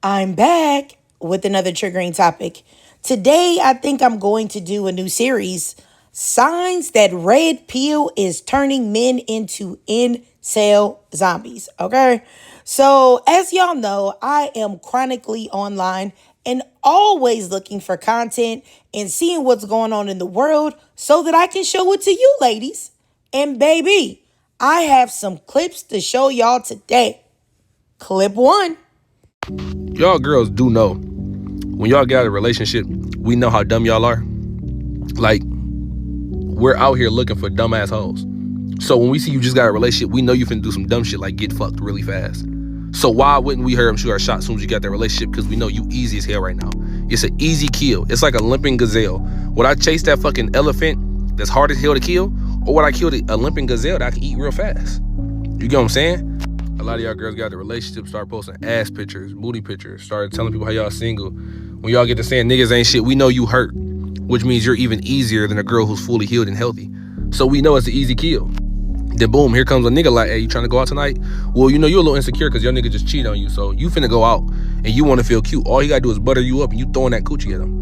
I'm back with another triggering topic. Today, I think I'm going to do a new series Signs that Red Pill is Turning Men into Incel Zombies. Okay? So, as y'all know, I am chronically online and always looking for content and seeing what's going on in the world so that I can show it to you, ladies. And baby, I have some clips to show y'all today. Clip one. Y'all girls do know when y'all get out of a relationship, we know how dumb y'all are. Like, we're out here looking for dumb assholes. So when we see you just got a relationship, we know you finna do some dumb shit like get fucked really fast. So why wouldn't we hear him shoot our shot as soon as you got that relationship? Because we know you easy as hell right now. It's an easy kill. It's like a limping gazelle. Would I chase that fucking elephant that's hard as hell to kill? Or would I kill a limping gazelle that I can eat real fast? You get what I'm saying? A lot of y'all girls got the relationship, start posting ass pictures, booty pictures, started telling people how y'all single. When y'all get to saying niggas ain't shit, we know you hurt, which means you're even easier than a girl who's fully healed and healthy. So we know it's an easy kill. Then boom, here comes a nigga like, hey, you trying to go out tonight? Well, you know you're a little insecure because your nigga just cheated on you, so you finna go out and you want to feel cute. All he gotta do is butter you up and you throwing that coochie at him.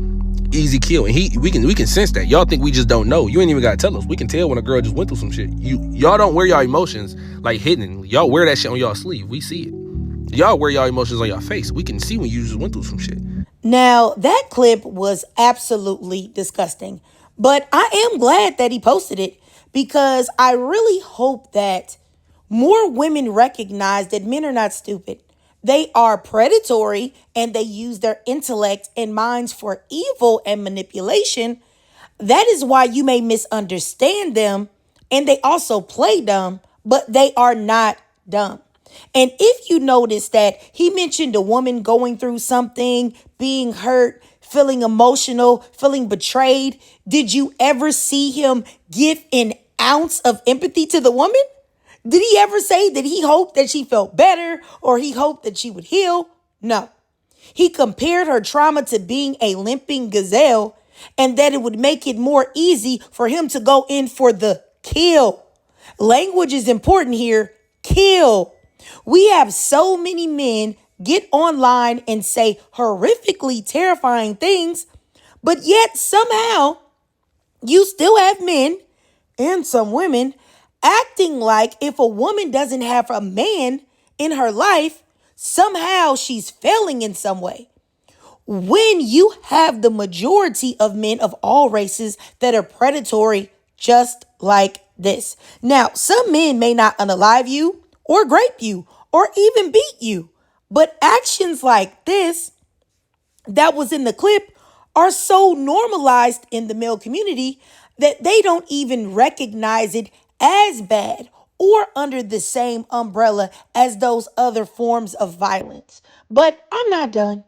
Easy kill. And we can sense that. Y'all think we just don't know. You ain't even gotta tell us. We can tell when a girl just went through some shit. Y'all don't wear y'all emotions like hidden. Y'all wear that shit on y'all sleeve. We see it. Y'all wear y'all emotions on your face. We can see when you just went through some shit. Now, that clip was absolutely disgusting, but I am glad that he posted it because I really hope that more women recognize that men are not stupid. They are predatory and they use their intellect and minds for evil and manipulation. That is why you may misunderstand them and they also play dumb, but they are not dumb. And if you notice that he mentioned a woman going through something, being hurt, feeling emotional, feeling betrayed, did you ever see him give an ounce of empathy to the woman? Did he ever say that he hoped that she felt better or he hoped that she would heal? No. He compared her trauma to being a limping gazelle and that it would make it more easy for him to go in for the kill. Language is important here. Kill. We have so many men get online and say horrifically terrifying things, but yet somehow you still have men and some women acting like if a woman doesn't have a man in her life, somehow she's failing in some way. When you have the majority of men of all races that are predatory just like this. Now, some men may not unalive you or grape you or even beat you, but actions like this that was in the clip are so normalized in the male community that they don't even recognize it as bad or under the same umbrella as those other forms of violence. But I'm not done.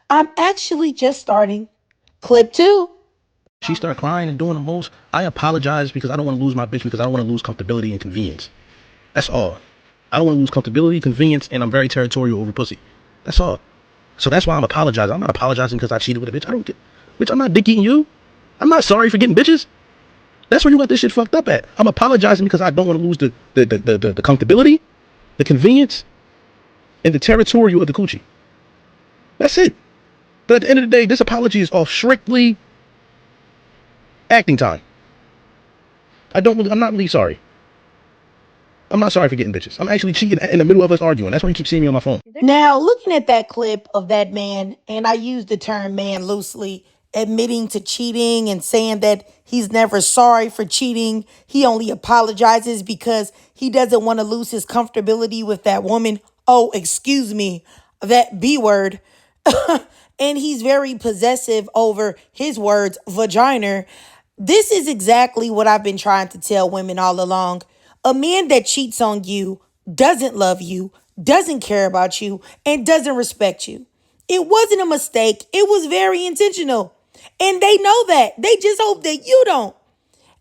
I'm actually just starting. Clip two. She started crying and doing the most. I apologize because I don't want to lose my bitch because I don't want to lose comfortability and convenience. That's all. I don't want to lose comfortability, convenience, and I'm very territorial over pussy. That's all. So that's why I'm apologizing. I'm not apologizing because I cheated with a bitch. I don't get, bitch, I'm not dick eating you. I'm not sorry for getting bitches. That's where you got this shit fucked up at. I'm apologizing because I don't want to lose the comfortability, the convenience, and the territorial of the coochie. That's it. But at the end of the day, this apology is off strictly acting time. I'm not really sorry. I'm not sorry for getting bitches. I'm actually cheating in the middle of us arguing. That's why you keep seeing me on my phone. Now, looking at that clip of that man, and I use the term man loosely, admitting to cheating and saying that he's never sorry for cheating. He only apologizes because he doesn't want to lose his comfortability with that woman. Oh, excuse me, that B word. And he's very possessive over his words, vagina. This is exactly what I've been trying to tell women all along. A man that cheats on you doesn't love you, doesn't care about you, and doesn't respect you. It wasn't a mistake. It was very intentional. And they know that. They just hope that you don't.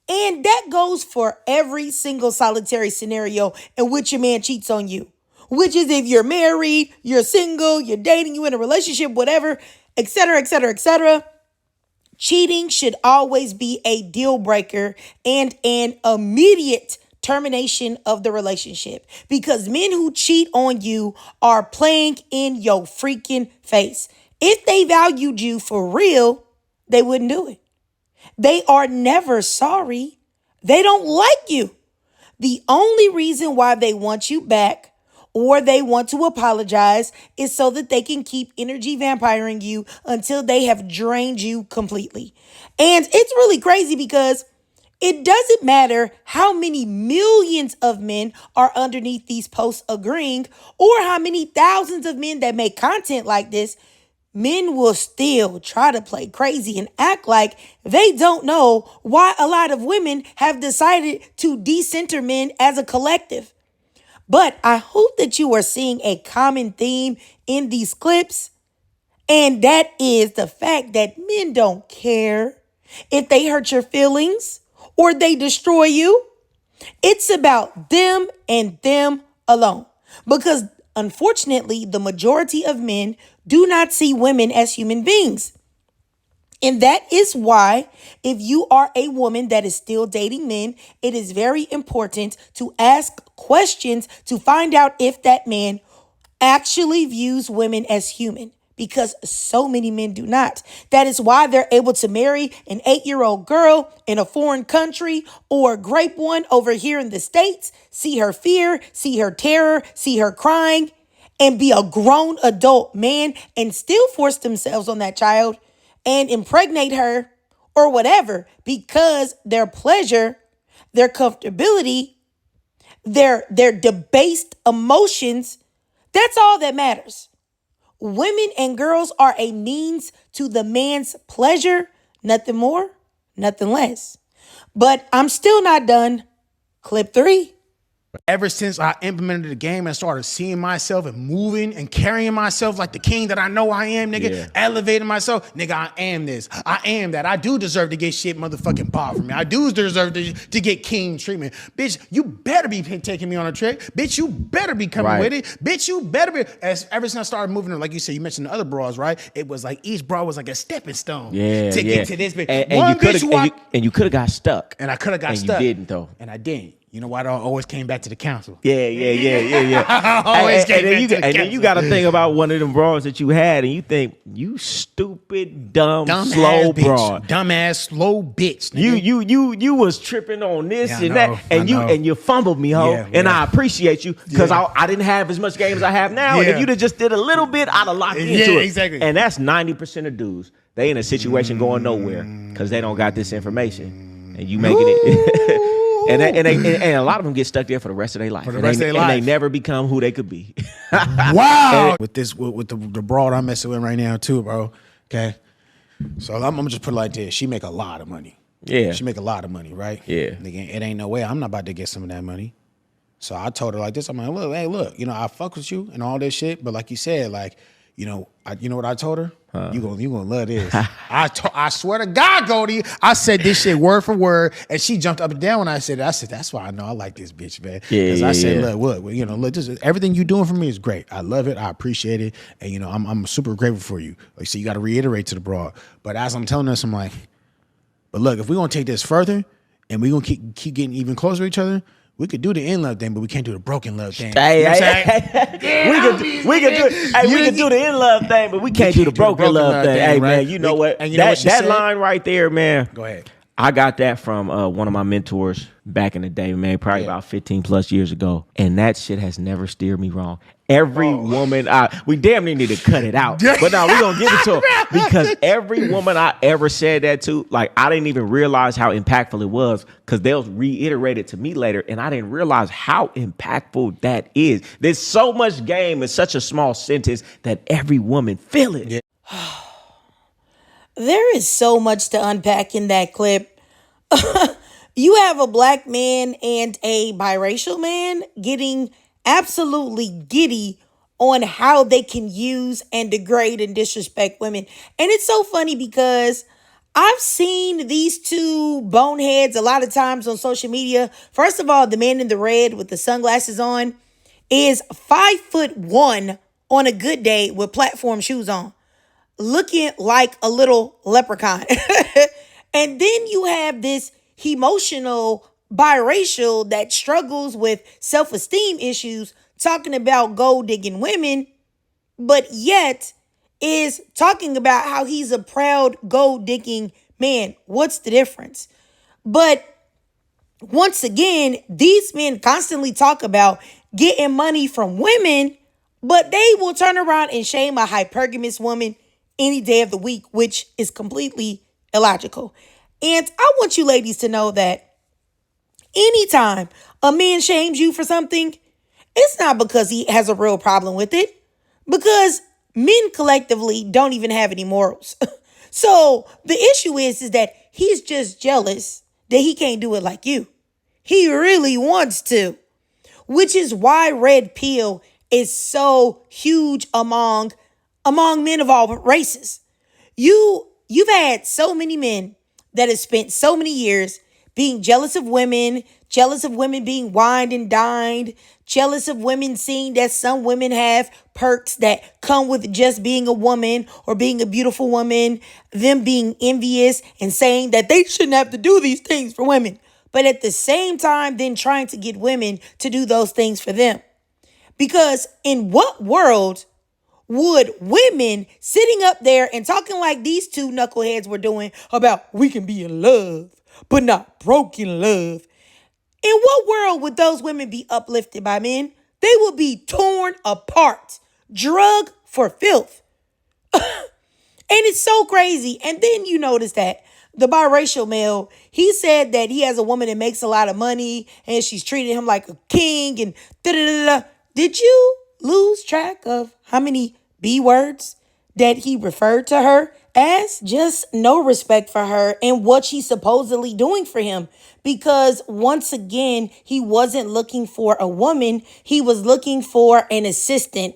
And that goes for every single solitary scenario in which a man cheats on you, which is if you're married, you're single, you're dating, you're in a relationship, whatever, etc., etc., etc. Cheating should always be a deal breaker and an immediate termination of the relationship, because men who cheat on you are playing in your freaking face. If they valued you for real, they wouldn't do it. They are never sorry. They don't like you. The only reason why they want you back or they want to apologize is so that they can keep energy vampiring you until they have drained you completely. And it's really crazy because it doesn't matter how many millions of men are underneath these posts agreeing, or how many thousands of men that make content like this. Men will still try to play crazy and act like they don't know why a lot of women have decided to decenter men as a collective. But I hope that you are seeing a common theme in these clips, and that is the fact that men don't care if they hurt your feelings or they destroy you. It's about them and them alone. Because unfortunately, the majority of men do not see women as human beings. And that is why, if you are a woman that is still dating men, it is very important to ask questions to find out if that man actually views women as human. Because so many men do not. That is why they're able to marry an 8-year-old girl in a foreign country, or grape one over here in the States, see her fear, see her terror, see her crying, and be a grown adult man and still force themselves on that child and impregnate her or whatever, because their pleasure, their comfortability, their debased emotions, that's all that matters. Women and girls are a means to the man's pleasure, nothing more, nothing less. But I'm still not done. Clip 3. Ever since I implemented the game and started seeing myself and moving and carrying myself like the king that I know I am, nigga, elevating myself, nigga, I am this, I am that. I do deserve to get shit motherfucking bought from me. I do deserve to get king treatment. Bitch, you better be taking me on a trip. Bitch, you better be coming with it. Bitch, you better be. Ever since I started moving, like you said, you mentioned the other bras, right? It was like each bra was like a stepping stone to get to this bitch. And you could have got stuck. And I could have got stuck. You didn't, though. And I didn't. You know why? I always came back to the council. Yeah. And then you got to think about one of them bras that you had, and you think, you stupid, dumb slow bra. Dumbass, slow bitch. Nigga. You was tripping on this that, and you fumbled me, ho. And I appreciate you, because I didn't have as much game as I have now. And if you'd have just did a little bit, I'd have locked into it. Yeah, exactly. And that's 90% of dudes. They in a situation going nowhere because they don't got this information, and you making it. And a lot of them get stuck there for the rest of their life. And they never become who they could be. Wow. With the broad I'm messing with right now too, bro. Okay. So I'm gonna just put it like this. She make a lot of money. Yeah. She make a lot of money, right? Yeah. Nigga, it ain't no way I'm not about to get some of that money. So I told her like this. I'm like, look, I fuck with you and all this shit, but like you said, like, you know what I told her? You gonna love this. I swear to God, Goldie, I said this shit word for word, and she jumped up and down when I said it. I said, that's why I know I like this bitch, man. Because I said, look, this is, everything you doing for me is great. I love it. I appreciate it, and I'm super grateful for you. Like, so you got to reiterate to the broad. But as I'm telling us, I'm like, but look, if we're gonna take this further, and we're gonna keep getting even closer to each other, we could do the in love thing, but we can't do the broken love thing. We could do the in love thing, but we can't do the broken love thing. Hey, right? Man, you know what? And that line right there, man. Go ahead. I got that from one of my mentors back in the day, man, probably about 15 plus years ago. And that shit has never steered me wrong. Every woman, we damn near need to cut it out. But no, we're going to give it to her. Because every woman I ever said that to, like, I didn't even realize how impactful it was, because they'll reiterate it to me later. And I didn't realize how impactful that is. There's so much game in such a small sentence that every woman feel it. Yeah. There is so much to unpack in that clip. You have a black man and a biracial man getting absolutely giddy on how they can use and degrade and disrespect women. And it's so funny because I've seen these two boneheads a lot of times on social media. First of all, the man in the red with the sunglasses on is 5'1" on a good day with platform shoes on, looking like a little leprechaun. And then you have this emotional biracial that struggles with self-esteem issues talking about gold digging women, but yet is talking about how he's a proud gold digging man. What's the difference? But once again, these men constantly talk about getting money from women, but they will turn around and shame a hypergamous woman any day of the week, which is completely illogical. And I want you ladies to know that anytime a man shames you for something, it's not because he has a real problem with it, because men collectively don't even have any morals. So the issue is that he's just jealous that he can't do it like you. He really wants to, which is why red pill is so huge among men of all races. You've had so many men that have spent so many years being jealous of women being wined and dined, jealous of women seeing that some women have perks that come with just being a woman or being a beautiful woman, them being envious and saying that they shouldn't have to do these things for women, but at the same time then trying to get women to do those things for them. Because in what world would women sitting up there and talking like these two knuckleheads were doing about we can be in love, but not broken love? In what world would those women be uplifted by men? They would be torn apart, drug for filth. And it's so crazy. And then you notice that the biracial male, he said that he has a woman that makes a lot of money and she's treating him like a king and da-da-da-da. Did you lose track of how many B words that he referred to her as? Just no respect for her and what she's supposedly doing for him. Because once again, he wasn't looking for a woman. He was looking for an assistant,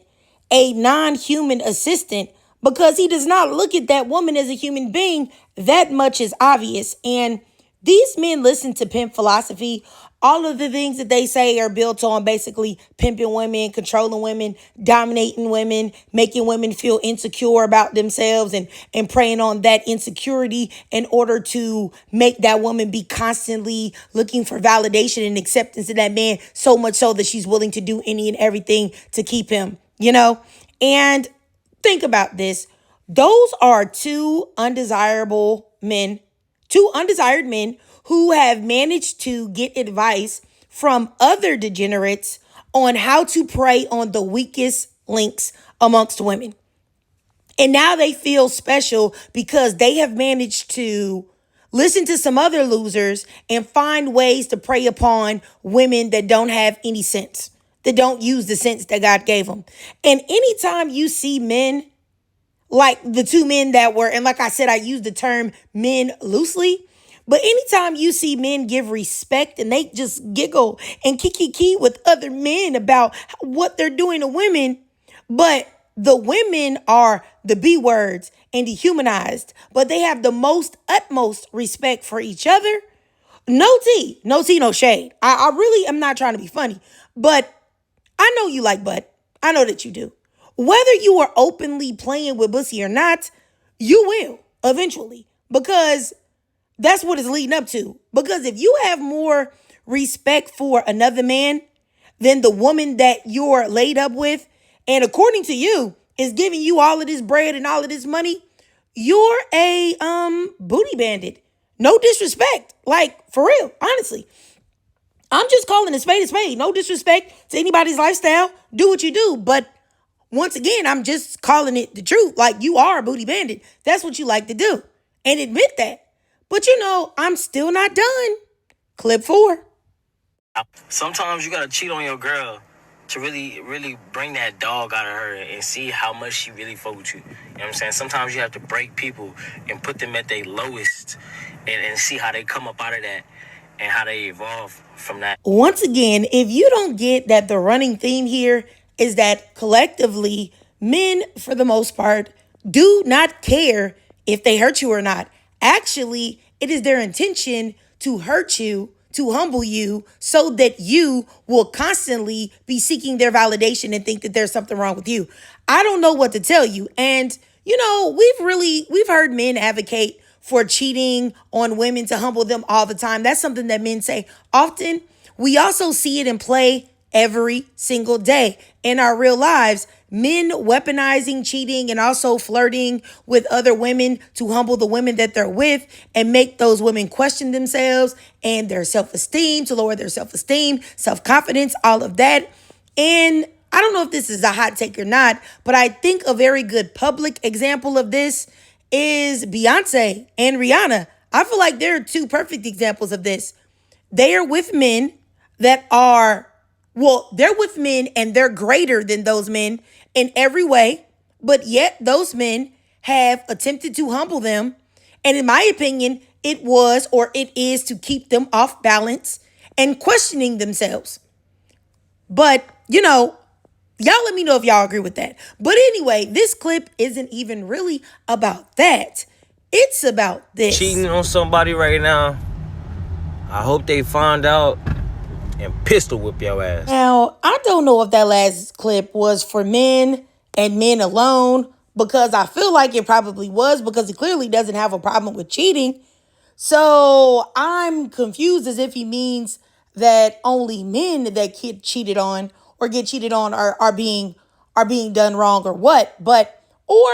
a non-human assistant, because he does not look at that woman as a human being. That much is obvious. And these men listen to pimp philosophy. All of the things that they say are built on basically pimping women, controlling women, dominating women, making women feel insecure about themselves and preying on that insecurity in order to make that woman be constantly looking for validation and acceptance of that man, so much so that she's willing to do any and everything to keep him, And think about this. Those are two undesired men who have managed to get advice from other degenerates on how to prey on the weakest links amongst women. And now they feel special because they have managed to listen to some other losers and find ways to prey upon women that don't have any sense, that don't use the sense that God gave them. And anytime you see men like the two men that were, and like I said, I use the term men loosely, but anytime you see men give respect and they just giggle and kiki with other men about what they're doing to women, but the women are the B words and dehumanized, but they have the utmost respect for each other. No tea, no shade. I really am not trying to be funny, but I know you like butt. I know that you do. Whether you are openly playing with pussy or not, you will eventually, because that's what it's leading up to. Because if you have more respect for another man than the woman that you're laid up with, and according to you, is giving you all of this bread and all of this money, you're a booty bandit. No disrespect. Like, for real, honestly. I'm just calling a spade a spade. No disrespect to anybody's lifestyle. Do what you do. But once again, I'm just calling it the truth. Like, you are a booty bandit. That's what you like to do. And admit that. But I'm still not done. Clip 4. Sometimes you gotta cheat on your girl to really, really bring that dog out of her and see how much she really fuck with you. You know what I'm saying? Sometimes you have to break people and put them at their lowest and see how they come up out of that and how they evolve from that. Once again, if you don't get that the running theme here is that collectively, men, for the most part, do not care if they hurt you or not. Actually, it is their intention to hurt you, to humble you, so that you will constantly be seeking their validation and think that there's something wrong with you. I don't know what to tell you. And, we've heard men advocate for cheating on women to humble them all the time. That's something that men say often. We also see it in play every single day in our real lives. Men weaponizing cheating and also flirting with other women to humble the women that they're with and make those women question themselves and their self-esteem, to lower their self-esteem, self-confidence, all of that. And I don't know if this is a hot take or not, but I think a very good public example of this is Beyonce and Rihanna. I feel like there are two perfect examples of this. They are with men that are, well, they're with men and they're greater than those men in every way, but yet those men have attempted to humble them. And in my opinion, it was or it is to keep them off balance and questioning themselves. But, y'all let me know if y'all agree with that. But anyway, this clip isn't even really about that. It's about this. Cheating on somebody right now, I hope they find out and pistol whip your ass. Now, I don't know if that last clip was for men and men alone, because I feel like it probably was, because he clearly doesn't have a problem with cheating. So I'm confused as if he means that only men that get cheated on are being done wrong or what. But or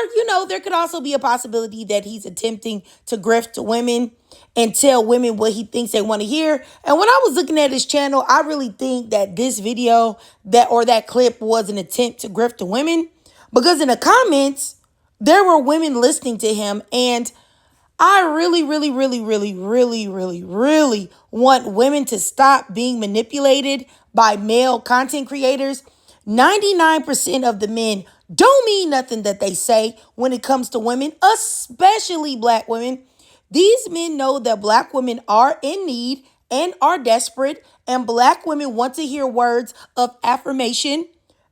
there could also be a possibility that he's attempting to grift women and tell women what he thinks they want to hear. And when I was looking at his channel, I really think that this video that clip was an attempt to grift the women, because in the comments there were women listening to him. And I really, really, really, really, really, really, really want women to stop being manipulated by male content creators. 99% of the men don't mean nothing that they say when it comes to women, especially black women. These men know that black women are in need and are desperate, and black women want to hear words of affirmation,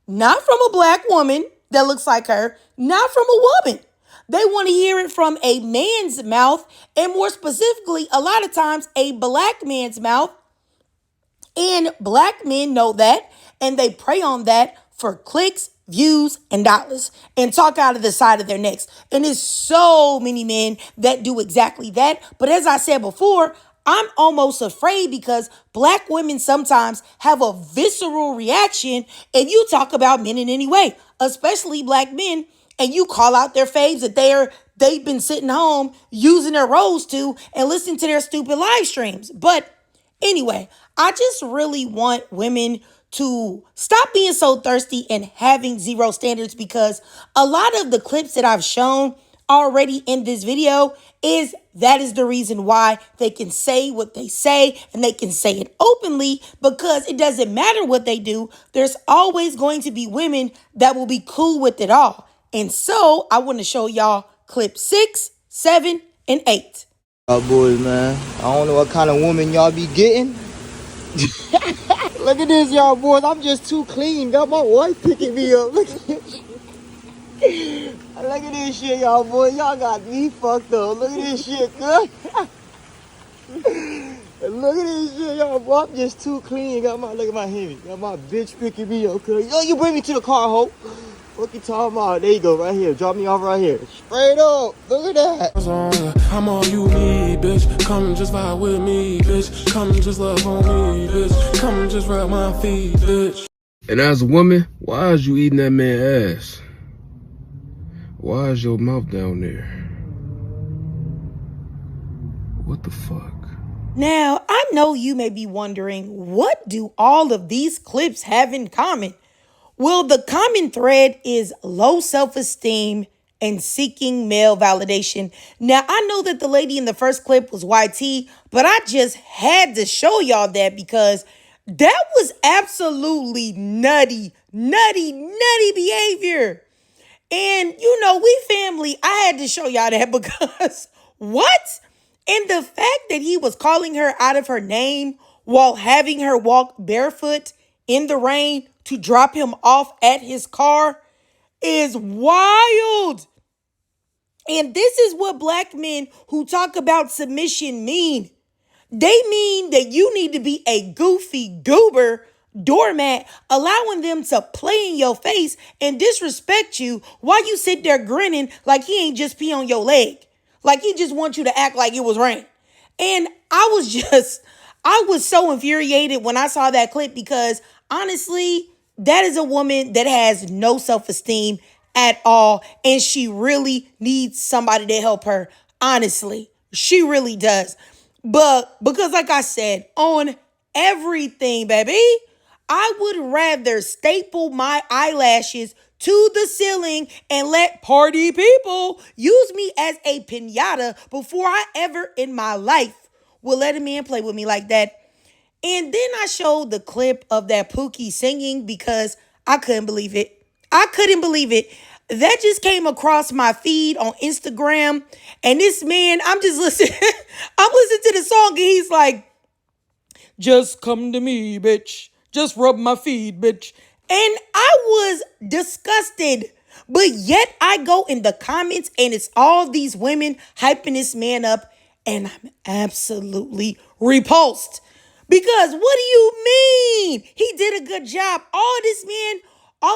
not from a black woman that looks like her, not from a woman. They want to hear it from a man's mouth, and more specifically, a lot of times a black man's mouth. And black men know that, and they prey on that for clicks, views, and dollars, and talk out of the side of their necks. And there's so many men that do exactly that. But as I said before, I'm almost afraid, because black women sometimes have a visceral reaction if you talk about men in any way, especially black men, and you call out their faves that they've been sitting home using their roles to and listening to their stupid live streams. But anyway, I just really want women to stop being so thirsty and having zero standards, because a lot of the clips that I've shown already in this video is the reason why they can say what they say, and they can say it openly, because it doesn't matter what they do. There's always going to be women that will be cool with it all. And so I want to show y'all clip 6, 7, and 8. Y'all boys, man. I don't know what kind of woman y'all be getting. Look at this, y'all boys. I'm just too clean. Got my wife picking me up. Look at this. Look at this shit, y'all boys. Y'all got me fucked up. Look at this shit, good. Look at this shit, y'all boy. I'm just too clean. Look at my Hemi. Got my bitch picking me up, cuz. Yo, you bring me to the car, ho. What you talking about? There you go, right here. Drop me off right here. Straight up. Look at that. I'm all you need, bitch. Come and just vibe with me, bitch. Come and just love on me, bitch. Come and just rub my feet, bitch. And as a woman, why is you eating that man's ass? Why is your mouth down there? What the fuck? Now, I know you may be wondering, what do all of these clips have in common? Well, the common thread is low self-esteem and seeking male validation. Now, I know that the lady in the first clip was YT, but I just had to show y'all that, because that was absolutely nutty behavior. And, we family, I had to show y'all that, because what? And the fact that he was calling her out of her name while having her walk barefoot in the rain to drop him off at his car is wild. And this is what black men who talk about submission mean. They mean that you need to be a goofy goober doormat, allowing them to play in your face and disrespect you while you sit there grinning like he ain't just pee on your leg. Like he just wants you to act like it was rain. And I was so infuriated when I saw that clip because honestly, that is a woman that has no self-esteem at all. And she really needs somebody to help her. Honestly, she really does. But because like I said, on everything, baby, I would rather staple my eyelashes to the ceiling and let party people use me as a piñata before I ever in my life will let a man play with me like that. And then I showed the clip of that Pookie singing because I couldn't believe it. I couldn't believe it. That just came across my feed on Instagram. And this man, I'm just listening. I'm listening to the song and he's like, just come to me, bitch. Just rub my feet, bitch. And I was disgusted. But yet I go in the comments and it's all these women hyping this man up. And I'm absolutely repulsed. Because what do you mean? He did a good job. All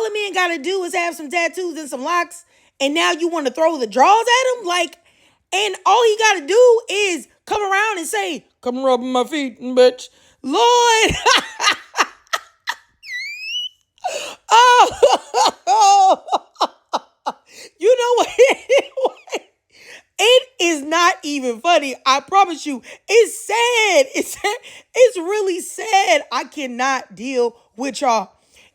the man got to do is have some tattoos and some locks. And now you want to throw the draws at him? Like, and all he got to do is come around and say, come rub my feet, bitch. Lord. Oh, you know what? It is not even funny. I promise you. It's sad. It's really sad. I cannot deal with y'all.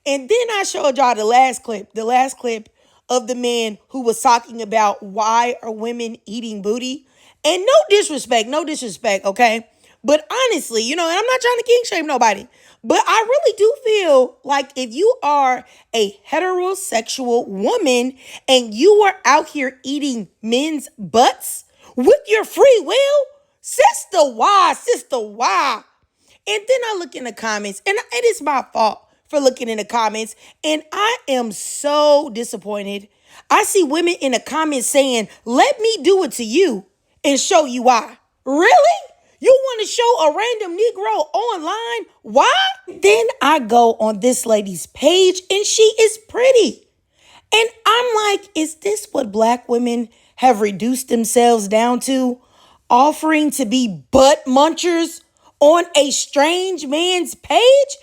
And then I showed y'all the last clip of the man who was talking about why are women eating booty. And no disrespect, okay? But honestly, and I'm not trying to king shame nobody, but I really do feel like if you are a heterosexual woman and you are out here eating men's butts with your free will, sister, why? And then I look in the comments, and it is my fault for looking in the comments, and I am so disappointed. I see women in the comments saying, let me do it to you and show you why. Really? You want to show a random Negro online why? Then I go on this lady's page and she is pretty. And I'm like, is this what black women have reduced themselves down to? Offering to be butt munchers on a strange man's page?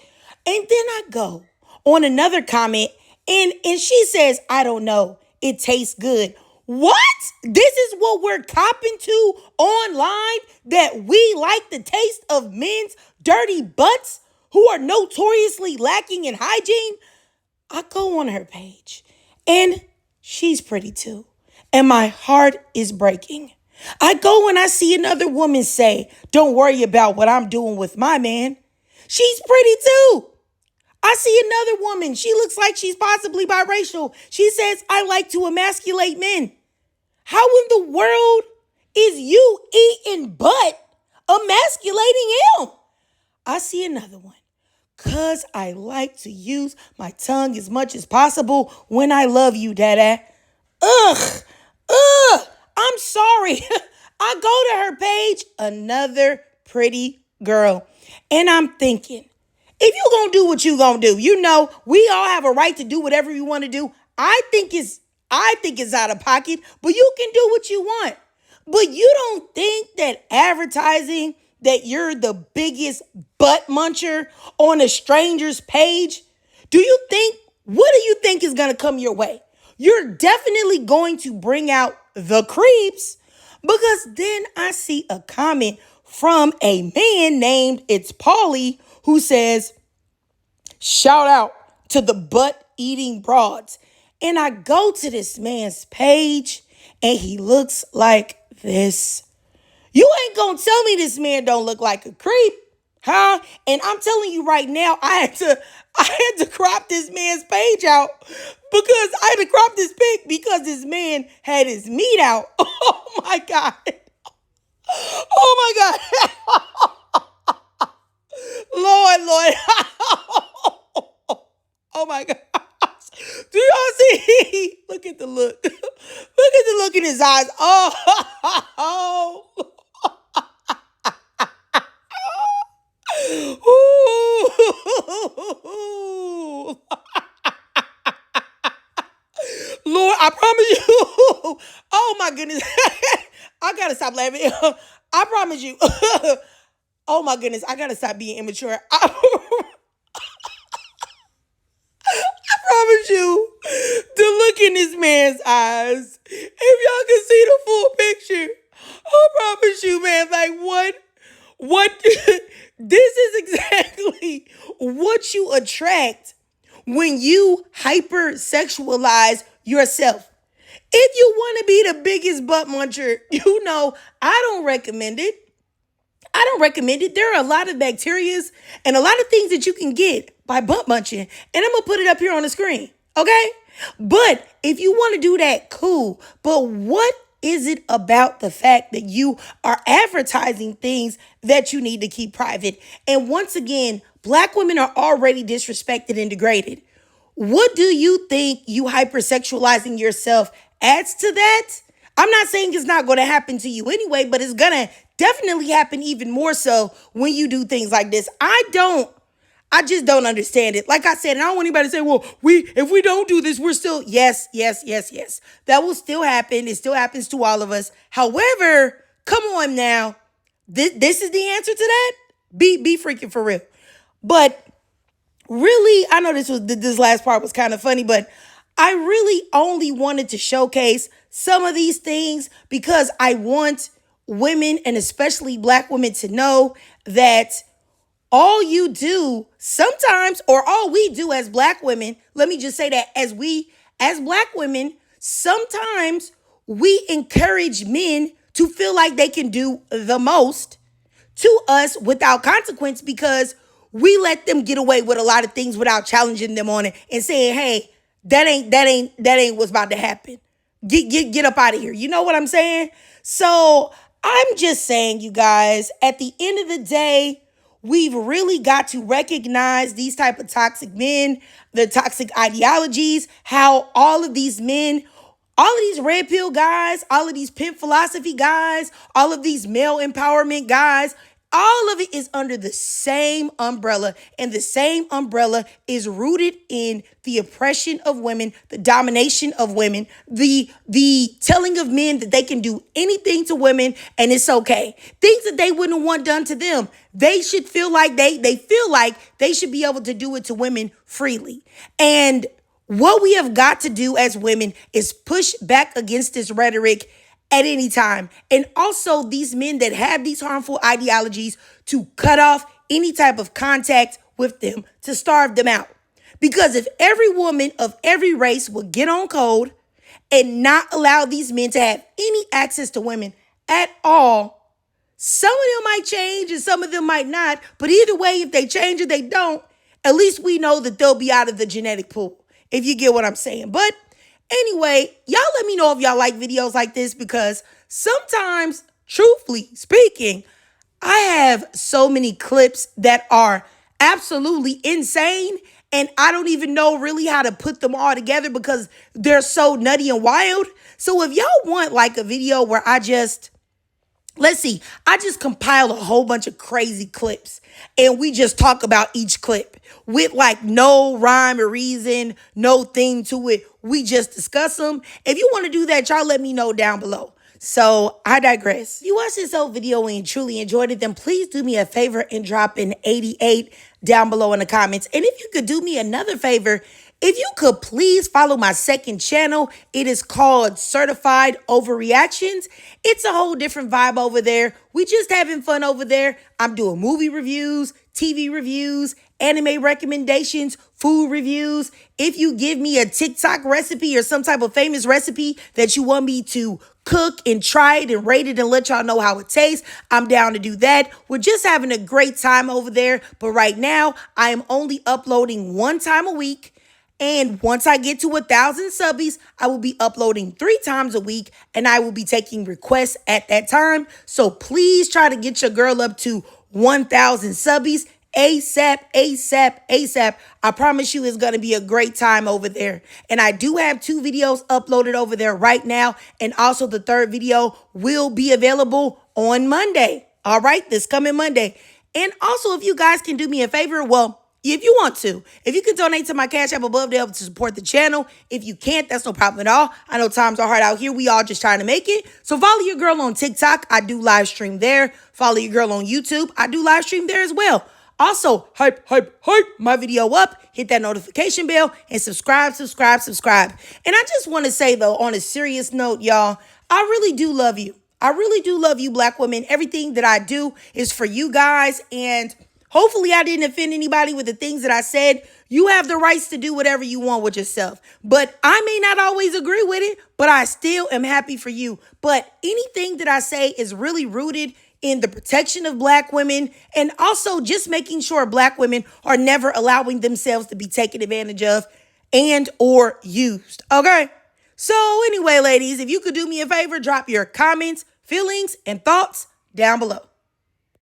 And then I go on another comment and she says, I don't know. It tastes good. What? This is what we're copping to online? That we like the taste of men's dirty butts who are notoriously lacking in hygiene? I go on her page and she's pretty too. And my heart is breaking. I go and I see another woman say, don't worry about what I'm doing with my man. She's pretty too. I see another woman. She looks like she's possibly biracial. She says, I like to emasculate men. How in the world is you eating butt emasculating him? I see another one. Cause I like to use my tongue as much as possible when I love you, dada. Ugh. I'm sorry. I go to her page, another pretty girl. And I'm thinking, if you gonna do what you gonna do, we all have a right to do whatever you want to do. I think it's out of pocket, but you can do what you want. But you don't think that advertising that you're the biggest butt muncher on a stranger's page? What do you think is gonna come your way? You're definitely going to bring out the creeps, because then I see a comment from a man named It's Paulie who says, shout out to the butt eating broads. And I go to this man's page and he looks like this. You ain't gonna tell me this man don't look like a creep, huh? And I'm telling you right now, I had to crop this man's page out because I had to crop this pic because this man had his meat out. Oh my God. Oh my God. Lord. Oh my God. Do y'all see? Look at the look. Look at the look in his eyes. Oh. Ooh. Lord, I promise you. Oh my goodness. I gotta stop laughing. I promise you. Oh my goodness, I gotta stop being immature. I promise you to look in this man's eyes. If y'all can see the full picture, I promise you, man, like what this is exactly what you attract when you hypersexualize yourself. If you want to be the biggest butt muncher, I don't recommend it. I don't recommend it. There are a lot of bacterias and a lot of things that you can get by butt munching. And I'm going to put it up here on the screen. Okay? But if you want to do that, cool. But what is it about the fact that you are advertising things that you need to keep private? And once again, Black women are already disrespected and degraded. What do you think you hypersexualizing yourself adds to that? I'm not saying it's not going to happen to you anyway, but it's going to definitely happen even more so when you do things like this. I just don't understand it. Like I said, and I don't want anybody to say, well, if we don't do this, we're still, yes. That will still happen. It still happens to all of us. However, come on now. This is the answer to that? Be freaking for real. But really, I know this last part was kind of funny, but I really only wanted to showcase some of these things because I want women and especially Black women to know that all you do sometimes, or all we do as Black women, let me just say that as Black women, sometimes we encourage men to feel like they can do the most to us without consequence because we let them get away with a lot of things without challenging them on it and saying, hey, that ain't what's about to happen. Get up out of here. You know what I'm saying? So I'm just saying, you guys, at the end of the day, we've really got to recognize these type of toxic men, the toxic ideologies, how all of these men, all of these red pill guys, all of these pimp philosophy guys, all of these male empowerment guys, all of it is under the same umbrella, and the same umbrella is rooted in the oppression of women, the domination of women, the telling of men that they can do anything to women and it's okay. Things that they wouldn't want done to them. They should feel like they feel like they should be able to do it to women freely. And what we have got to do as women is push back against this rhetoric at any time. And also these men that have these harmful ideologies to cut off any type of contact with them, to starve them out. Because if every woman of every race would get on code and not allow these men to have any access to women at all, some of them might change and some of them might not. But either way, if they change or they don't, at least we know that they'll be out of the genetic pool, if you get what I'm saying. But anyway, y'all let me know if y'all like videos like this because sometimes, truthfully speaking, I have so many clips that are absolutely insane and I don't even know really how to put them all together because they're so nutty and wild. So if y'all want like a video where I just compile a whole bunch of crazy clips and we just talk about each clip with like no rhyme or reason, no theme to it. We just discuss them. If you want to do that, y'all let me know down below. So I digress. If you watched this whole video and truly enjoyed it, then please do me a favor and drop an 88 down below in the comments. And if you could do me another favor, if you could please follow my second channel. It is called Certified Overreactions. It's a whole different vibe over there. We just having fun over there. I'm doing movie reviews, TV reviews, anime recommendations, food reviews. If you give me a TikTok recipe or some type of famous recipe that you want me to cook and try it and rate it and let y'all know how it tastes, I'm down to do that. We're just having a great time over there. But right now, I am only uploading one time a week. And once I get to 1,000 subbies, I will be uploading 3 times a week and I will be taking requests at that time. So please try to get your girl up to 1,000 subbies ASAP, ASAP, ASAP. I promise you it's going to be a great time over there. And I do have 2 videos uploaded over there right now. And also the 3rd video will be available on Monday. All right, this coming Monday. And also if you guys can do me a favor, well, if you want to. If you can donate to my Cash App above there to support the channel. If you can't, that's no problem at all. I know times are hard out here. We all just trying to make it. So follow your girl on TikTok. I do live stream there. Follow your girl on YouTube. I do live stream there as well. Also, hype my video up, hit that notification bell, and subscribe. And I just want to say, though, on a serious note, y'all, I really do love you. I really do love you, Black women. Everything that I do is for you guys, and hopefully I didn't offend anybody with the things that I said. You have the rights to do whatever you want with yourself, but I may not always agree with it, but I still am happy for you. But anything that I say is really rooted in the protection of Black women, and also just making sure Black women are never allowing themselves to be taken advantage of and or used. Okay? So anyway, ladies, if you could do me a favor, drop your comments, feelings, and thoughts down below.